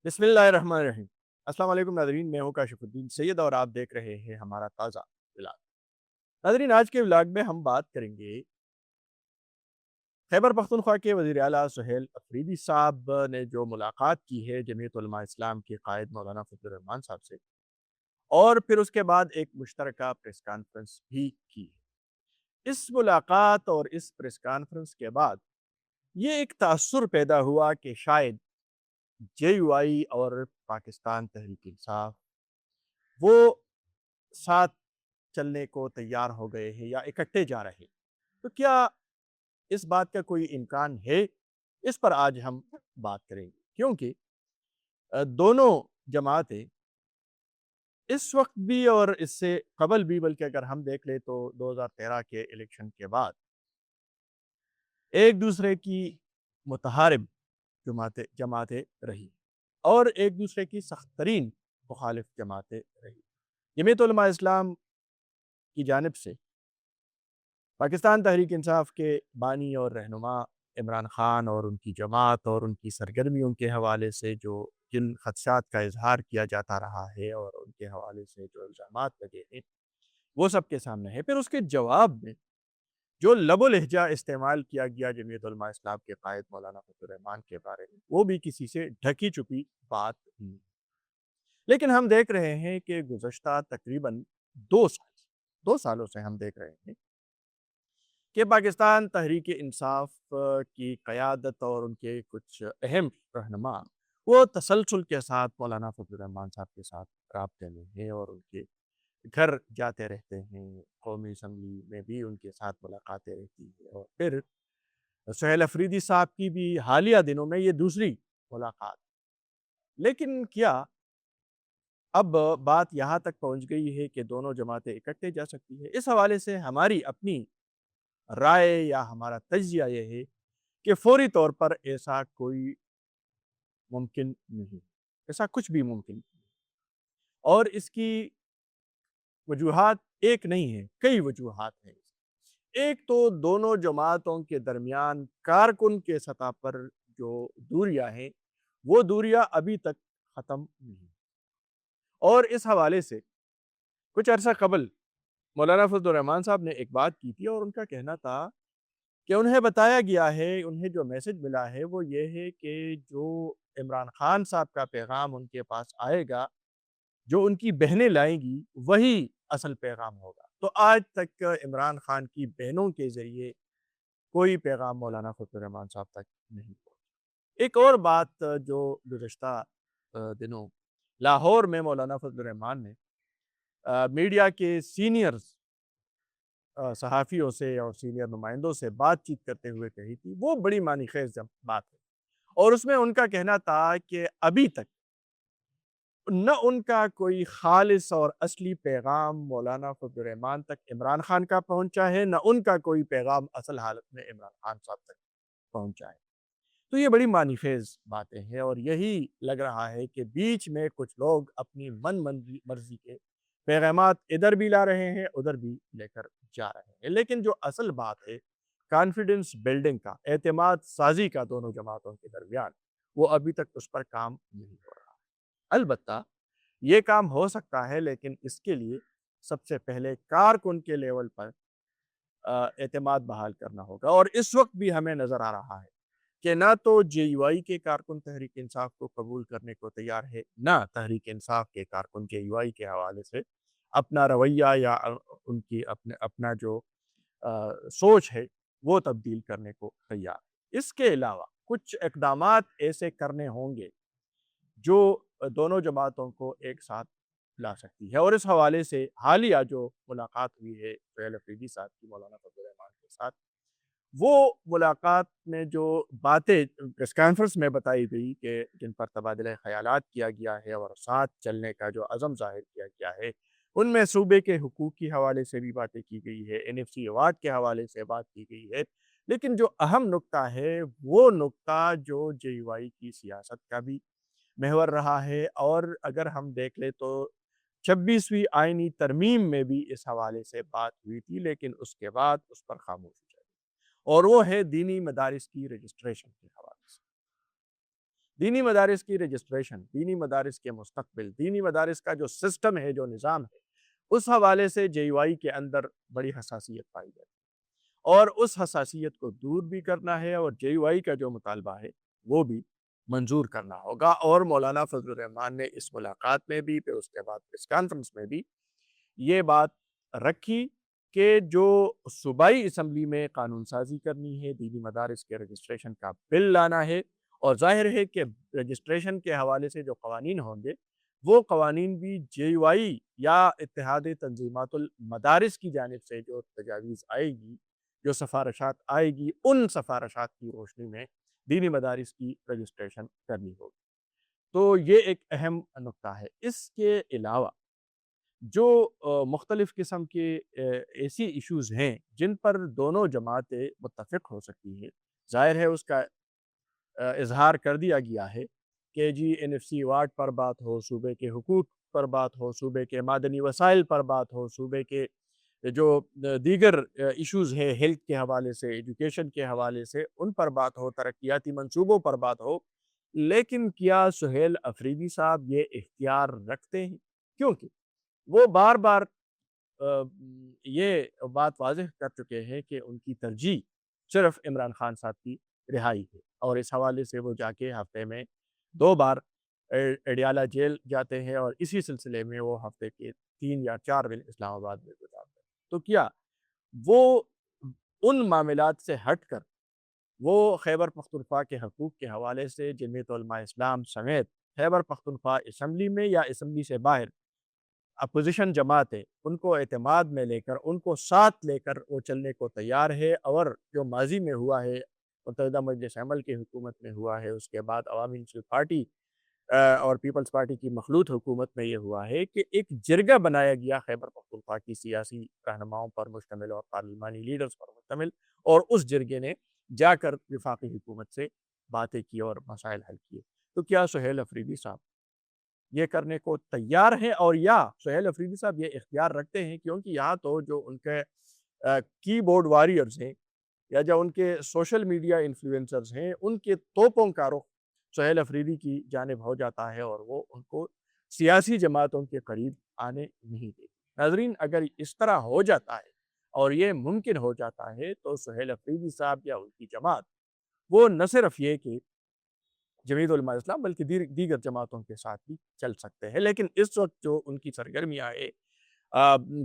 بسم اللہ الرحمن الرحیم۔ السلام علیکم ناظرین، میں ہوں کاشف الدین سید اور آپ دیکھ رہے ہیں ہمارا تازہ ولاگ۔ ناظرین، آج کے ولاگ میں ہم بات کریں گے خیبر پختونخوا کے وزیر اعلیٰ سہیل افریدی صاحب نے جو ملاقات کی ہے جمعیت علماء اسلام کے قائد مولانا فضل الرحمان صاحب سے، اور پھر اس کے بعد ایک مشترکہ پریس کانفرنس بھی کی ہے۔ اس ملاقات اور اس پریس کانفرنس کے بعد یہ ایک تاثر پیدا ہوا کہ شاید جے یو آئی اور پاکستان تحریک انصاف وہ ساتھ چلنے کو تیار ہو گئے ہیں یا اکٹھے جا رہے ہیں۔ تو کیا اس بات کا کوئی امکان ہے؟ اس پر آج ہم بات کریں گے، کیونکہ دونوں جماعتیں اس وقت بھی اور اس سے قبل بھی، بلکہ اگر ہم دیکھ لیں تو 2013 کے الیکشن کے بعد ایک دوسرے کی متحارب جماعتیں رہی اور ایک دوسرے کی سخت ترین مخالف جماعتیں رہی۔ جمعیت علماء اسلام کی جانب سے پاکستان تحریک انصاف کے بانی اور رہنما عمران خان اور ان کی جماعت اور ان کی سرگرمیوں کے حوالے سے جن خدشات کا اظہار کیا جاتا رہا ہے اور ان کے حوالے سے جو الزامات لگے ہیں وہ سب کے سامنے ہے۔ پھر اس کے جواب میں جو لب و لہجہ استعمال کیا گیا جمعیت علماء اسلام کے قائد مولانا فضل الرحمان کے بارے میں، وہ بھی کسی سے ڈھکی چھپی بات نہیں۔ لیکن ہم دیکھ رہے ہیں کہ گزشتہ تقریباً 2 سالوں سے ہم دیکھ رہے ہیں کہ پاکستان تحریک انصاف کی قیادت اور ان کے کچھ اہم رہنما وہ تسلسل کے ساتھ مولانا فضل الرحمان صاحب کے ساتھ رابطے میں ہیں اور ان کے گھر جاتے رہتے ہیں، قومی اسمبلی میں بھی ان کے ساتھ ملاقاتیں رہتی ہیں، اور پھر سہیل افریدی صاحب کی بھی حالیہ دنوں میں یہ دوسری ملاقات۔ لیکن کیا اب بات یہاں تک پہنچ گئی ہے کہ دونوں جماعتیں اکٹھے جا سکتی ہے؟ اس حوالے سے ہماری اپنی رائے یا ہمارا تجزیہ یہ ہے کہ فوری طور پر ایسا کوئی ممکن نہیں، ایسا کچھ بھی ممکن نہیں، اور اس کی وجوہات ایک نہیں ہے، کئی وجوہات ہیں۔ ایک تو دونوں جماعتوں کے درمیان کارکن کے سطح پر جو دوریاں ہیں وہ دوریاں ابھی تک ختم نہیں، اور اس حوالے سے کچھ عرصہ قبل مولانا فضل الرحمان صاحب نے ایک بات کی تھی اور ان کا کہنا تھا کہ انہیں بتایا گیا ہے، انہیں جو میسج ملا ہے وہ یہ ہے کہ جو عمران خان صاحب کا پیغام ان کے پاس آئے گا، جو ان کی بہنیں لائیں گی، وہی اصل پیغام ہوگا۔ تو آج تک عمران خان کی بہنوں کے ذریعے کوئی پیغام مولانا فضل الرحمان صاحب تک نہیں پہنچا۔ ایک اور بات جو گزشتہ دنوں لاہور میں مولانا فضل الرحمان نے میڈیا کے سینئر صحافیوں سے اور سینئر نمائندوں سے بات چیت کرتے ہوئے کہی تھی، وہ بڑی معنی خیز بات ہے، اور اس میں ان کا کہنا تھا کہ ابھی تک نہ ان کا کوئی خالص اور اصلی پیغام مولانا فضل الرحمان تک عمران خان کا پہنچا ہے، نہ ان کا کوئی پیغام اصل حالت میں عمران خان صاحب تک پہنچا ہے۔ تو یہ بڑی معنی خیز باتیں ہیں، اور یہی لگ رہا ہے کہ بیچ میں کچھ لوگ اپنی مرضی کے پیغامات ادھر بھی لا رہے ہیں، ادھر بھی لے کر جا رہے ہیں۔ لیکن جو اصل بات ہے کانفیڈنس بلڈنگ کا، اعتماد سازی کا دونوں جماعتوں کے درمیان، وہ ابھی تک اس پر کام نہیں ہو رہا۔ البتہ یہ کام ہو سکتا ہے، لیکن اس کے لیے سب سے پہلے کارکن کے لیول پر اعتماد بحال کرنا ہوگا، اور اس وقت بھی ہمیں نظر آ رہا ہے کہ نہ تو جے یو آئی کے کارکن تحریک انصاف کو قبول کرنے کو تیار ہے، نہ تحریک انصاف کے کارکن جے یو آئی کے حوالے سے اپنا رویہ یا ان کی اپنا جو سوچ ہے وہ تبدیل کرنے کو تیار ہے۔ اس کے علاوہ کچھ اقدامات ایسے کرنے ہوں گے جو دونوں جماعتوں کو ایک ساتھ لا سکتی ہے، اور اس حوالے سے حالیہ جو ملاقات ہوئی ہے سہیل افریدی صاحب کی مولانا فضل الرحمان کے ساتھ، وہ ملاقات میں جو باتیں پریس کانفرنس میں بتائی گئی کہ جن پر تبادلہ خیالات کیا گیا ہے اور ساتھ چلنے کا جو عزم ظاہر کیا گیا ہے، ان میں صوبے کے حقوق کے حوالے سے بھی باتیں کی گئی ہے، این ایف سی ایوارڈ کے حوالے سے بات کی گئی ہے۔ لیکن جو اہم نقطہ ہے وہ نقطہ جو جے یو آئی کی سیاست کا بھی محور رہا ہے، اور اگر ہم دیکھ لیں تو 26ویں آئینی ترمیم میں بھی اس حوالے سے بات ہوئی تھی، لیکن اس کے بعد اس پر خاموشی چلی، اور وہ ہے دینی مدارس کی رجسٹریشن کے حوالے سے۔ دینی مدارس کی رجسٹریشن، دینی مدارس کے مستقبل، دینی مدارس کا جو سسٹم ہے، جو نظام ہے، اس حوالے سے جے یو آئی کے اندر بڑی حساسیت پائی جاتی ہے، اور اس حساسیت کو دور بھی کرنا ہے، اور جے یو آئی کا جو مطالبہ ہے وہ بھی منظور کرنا ہوگا۔ اور مولانا فضل الرحمان نے اس ملاقات میں بھی، پھر اس کے بعد اس کانفرنس میں بھی یہ بات رکھی کہ جو صوبائی اسمبلی میں قانون سازی کرنی ہے، دینی مدارس کے رجسٹریشن کا بل لانا ہے، اور ظاہر ہے کہ رجسٹریشن کے حوالے سے جو قوانین ہوں گے وہ قوانین بھی جے یو آئی یا اتحاد تنظیمات المدارس کی جانب سے جو تجاویز آئے گی، جو سفارشات آئے گی، ان سفارشات کی روشنی میں دینی مدارس کی رجسٹریشن کرنی ہوگی۔ تو یہ ایک اہم نکتہ ہے۔ اس کے علاوہ جو مختلف قسم کے ایسی ایشوز ہیں جن پر دونوں جماعتیں متفق ہو سکتی ہیں، ظاہر ہے اس کا اظہار کر دیا گیا ہے کہ جی این ایف سی ایوارڈ پر بات ہو، صوبے کے حقوق پر بات ہو، صوبے کے معدنی وسائل پر بات ہو، صوبے کے جو دیگر ایشوز ہیں ہیلتھ کے حوالے سے، ایجوکیشن کے حوالے سے، ان پر بات ہو، ترقیاتی منصوبوں پر بات ہو، لیکن کیا سہیل افریدی صاحب یہ اختیار رکھتے ہیں؟ کیونکہ وہ بار بار یہ بات واضح کر چکے ہیں کہ ان کی ترجیح صرف عمران خان صاحب کی رہائی ہے، اور اس حوالے سے وہ جا کے ہفتے میں 2 بار اڈیالہ جیل جاتے ہیں، اور اسی سلسلے میں وہ ہفتے کے 3 یا 4 دن اسلام آباد میں گزارتے ہیں۔ تو کیا وہ ان معاملات سے ہٹ کر وہ خیبر پختونخوا کے حقوق کے حوالے سے جمعیت علماء اسلام سمیت خیبر پختونخوا اسمبلی میں یا اسمبلی سے باہر اپوزیشن جماعت ہے ان کو اعتماد میں لے کر، ان کو ساتھ لے کر وہ چلنے کو تیار ہے؟ اور جو ماضی میں ہوا ہے، متحدہ مجلس عمل کی حکومت میں ہوا ہے، اس کے بعد عوامی نصف پارٹی اور پیپلز پارٹی کی مخلوط حکومت میں یہ ہوا ہے کہ ایک جرگہ بنایا گیا خیبر پختونخوا کی سیاسی رہنماؤں پر مشتمل اور پارلیمانی لیڈرز پر مشتمل، اور اس جرگے نے جا کر وفاقی حکومت سے باتیں کی اور مسائل حل کیے۔ تو کیا سہیل افریدی صاحب یہ کرنے کو تیار ہیں، اور یا سہیل افریدی صاحب یہ اختیار رکھتے ہیں؟ کیونکہ یہاں تو جو ان کے کی بورڈ واریئرز ہیں یا جو ان کے سوشل میڈیا انفلوئنسرز ہیں، ان کے توپوں کا رخ سہیل افریدی کی جانب ہو جاتا ہے، اور وہ ان کو سیاسی جماعتوں کے قریب آنے نہیں دیتے۔ ناظرین، اگر اس طرح ہو جاتا ہے اور یہ ممکن ہو جاتا ہے تو سہیل افریدی صاحب یا ان کی جماعت وہ نہ صرف یہ کہ جمعیت علماء اسلام بلکہ دیگر جماعتوں کے ساتھ بھی چل سکتے ہیں، لیکن اس وقت جو ان کی سرگرمیاں ہیں،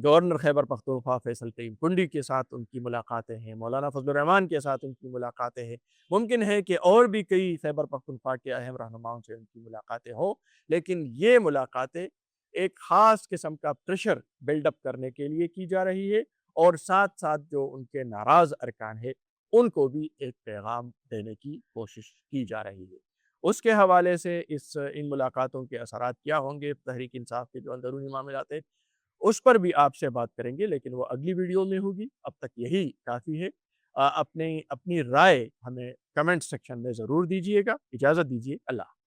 گورنر خیبر پختونخوا فیصل تعیم کنڈی کے ساتھ ان کی ملاقاتیں ہیں، مولانا فضل الرحمان کے ساتھ ان کی ملاقاتیں ہیں، ممکن ہے کہ اور بھی کئی خیبر پختونخوا کے اہم رہنماؤں سے ان کی ملاقاتیں ہوں، لیکن یہ ملاقاتیں ایک خاص قسم کا پریشر بلڈ اپ کرنے کے لیے کی جا رہی ہے، اور ساتھ ساتھ جو ان کے ناراض ارکان ہیں ان کو بھی ایک پیغام دینے کی کوشش کی جا رہی ہے۔ اس کے حوالے سے ان ملاقاتوں کے اثرات کیا ہوں گے تحریک انصاف کے جو اندرونی معاملات ہیں، اس پر بھی آپ سے بات کریں گے، لیکن وہ اگلی ویڈیو میں ہوگی۔ اب تک یہی کافی ہے۔ اپنی رائے ہمیں کمنٹ سیکشن میں ضرور دیجیے گا۔ اجازت دیجیے، اللہ حافظ۔